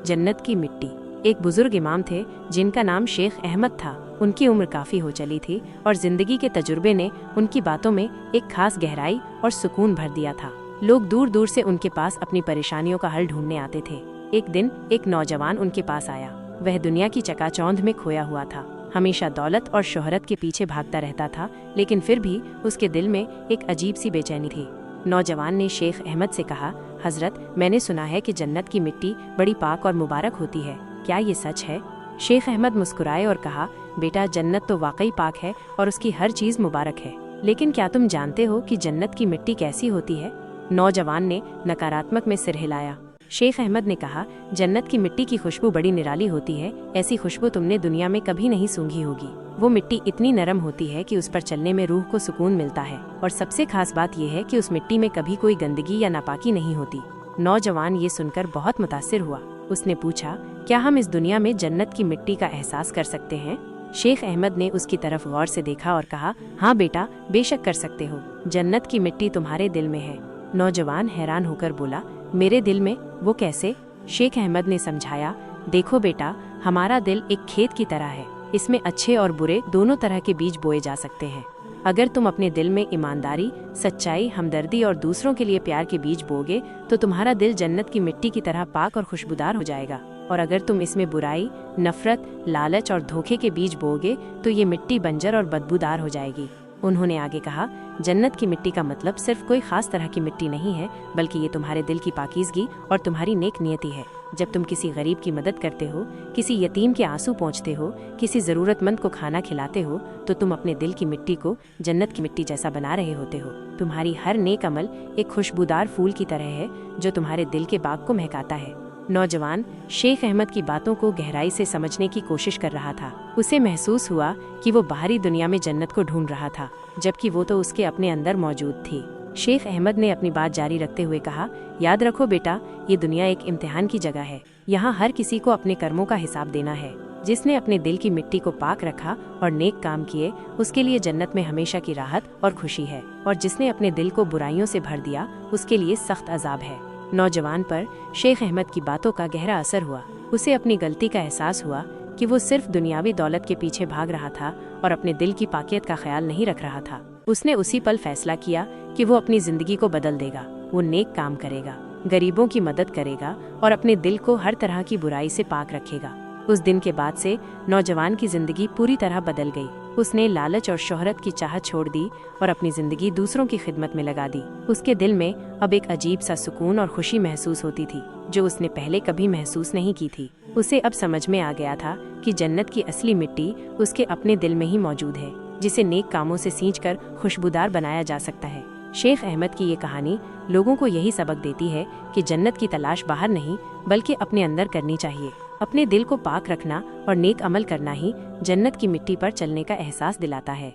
जन्नत की मिट्टी। एक बुजुर्ग इमाम थे जिनका नाम शेख अहमद था। उनकी उम्र काफ़ी हो चली थी और जिंदगी के तजुर्बे ने उनकी बातों में एक खास गहराई और सुकून भर दिया था। लोग दूर दूर से उनके पास अपनी परेशानियों का हल ढूंढने आते थे। एक दिन एक नौजवान उनके पास आया। वह दुनिया की चकाचौंध में खोया हुआ था। हमेशा दौलत और शोहरत के पीछे भागता रहता था, लेकिन फिर भी उसके दिल में एक अजीब सी बेचैनी थी। नौजवान ने शेख अहमद से कहा, हजरत, मैंने सुना है कि जन्नत की मिट्टी बड़ी पाक और मुबारक होती है, क्या ये सच है? शेख अहमद मुस्कुराए और कहा, बेटा, जन्नत तो वाकई पाक है और उसकी हर चीज़ मुबारक है, लेकिन क्या तुम जानते हो कि जन्नत की मिट्टी कैसी होती है? नौजवान ने नकारात्मक में सिर हिलाया। शेख अहमद ने कहा, जन्नत की मिट्टी की खुशबू बड़ी निराली होती है। ऐसी खुशबू तुमने दुनिया में कभी नहीं सूंघी होगी। वो मिट्टी इतनी नरम होती है कि उस पर चलने में रूह को सुकून मिलता है, और सबसे खास बात यह है कि उस मिट्टी में कभी कोई गंदगी या नापाकी नहीं होती। नौजवान ये सुनकर बहुत मुतासिर हुआ। उसने पूछा, क्या हम इस दुनिया में जन्नत की मिट्टी का एहसास कर सकते हैं? शेख अहमद ने उसकी तरफ गौर से देखा और कहा, हाँ बेटा, बेशक कर सकते हो। जन्नत की मिट्टी तुम्हारे दिल में है। नौजवान हैरान होकर बोला, मेरे दिल में? वो कैसे? शेख अहमद ने समझाया, देखो बेटा, हमारा दिल एक खेत की तरह है। इसमें अच्छे और बुरे दोनों तरह के बीज बोए जा सकते हैं। अगर तुम अपने दिल में ईमानदारी, सच्चाई, हमदर्दी और दूसरों के लिए प्यार के बीज बोगे तो तुम्हारा दिल जन्नत की मिट्टी की तरह पाक और खुशबूदार हो जाएगा। और अगर तुम इसमें बुराई, नफरत, लालच और धोखे के बीज बोगे तो ये मिट्टी बंजर और बदबूदार हो जाएगी। उन्होंने आगे कहा, जन्नत की मिट्टी का मतलब सिर्फ कोई खास तरह की मिट्टी नहीं है, बल्कि ये तुम्हारे दिल की पाकीज़गी और तुम्हारी नेक नियति है। जब तुम किसी गरीब की मदद करते हो, किसी यतीम के आंसू पोंछते हो, किसी ज़रूरतमंद को खाना खिलाते हो, तो तुम अपने दिल की मिट्टी को जन्नत की मिट्टी जैसा बना रहे होते हो। तुम्हारी हर नेक अमल एक खुशबूदार फूल की तरह है जो तुम्हारे दिल के बाग को महकाता है। नौजवान शेख अहमद की बातों को गहराई से समझने की कोशिश कर रहा था। उसे महसूस हुआ कि वो बाहरी दुनिया में जन्नत को ढूंढ रहा था, जबकि वो तो उसके अपने अंदर मौजूद थी। शेख अहमद ने अपनी बात जारी रखते हुए कहा, याद रखो बेटा, ये दुनिया एक इम्तिहान की जगह है। यहाँ हर किसी को अपने कर्मों का हिसाब देना है। जिसने अपने दिल की मिट्टी को पाक रखा और नेक काम किए, उसके लिए जन्नत में हमेशा की राहत और खुशी है, और जिसने अपने दिल को बुराइयों से भर दिया, उसके लिए सख्त अजाब है। नौजवान पर शेख अहमद की बातों का गहरा असर हुआ। उसे अपनी गलती का एहसास हुआ कि वो सिर्फ दुनियावी दौलत के पीछे भाग रहा था और अपने दिल की पाकियत का ख्याल नहीं रख रहा था। उसने उसी पल फैसला किया कि वो अपनी जिंदगी को बदल देगा। वो नेक काम करेगा, गरीबों की मदद करेगा और अपने दिल को हर तरह की बुराई से पाक रखेगा। उस दिन के बाद से नौजवान की जिंदगी पूरी तरह बदल गई। उसने लालच और शोहरत की चाहत छोड़ दी और अपनी जिंदगी दूसरों की खिदमत में लगा दी। उसके दिल में अब एक अजीब सा सुकून और खुशी महसूस होती थी, जो उसने पहले कभी महसूस नहीं की थी। उसे अब समझ में आ गया था कि जन्नत की असली मिट्टी उसके अपने दिल में ही मौजूद है, जिसे नेक कामों से सींचकर खुशबूदार बनाया जा सकता है। शेख अहमद की ये कहानी लोगों को यही सबक देती है कि जन्नत की तलाश बाहर नहीं, बल्कि अपने अंदर करनी चाहिए। अपने दिल को पाक रखना और नेक अमल करना ही जन्नत की मिट्टी पर चलने का एहसास दिलाता है।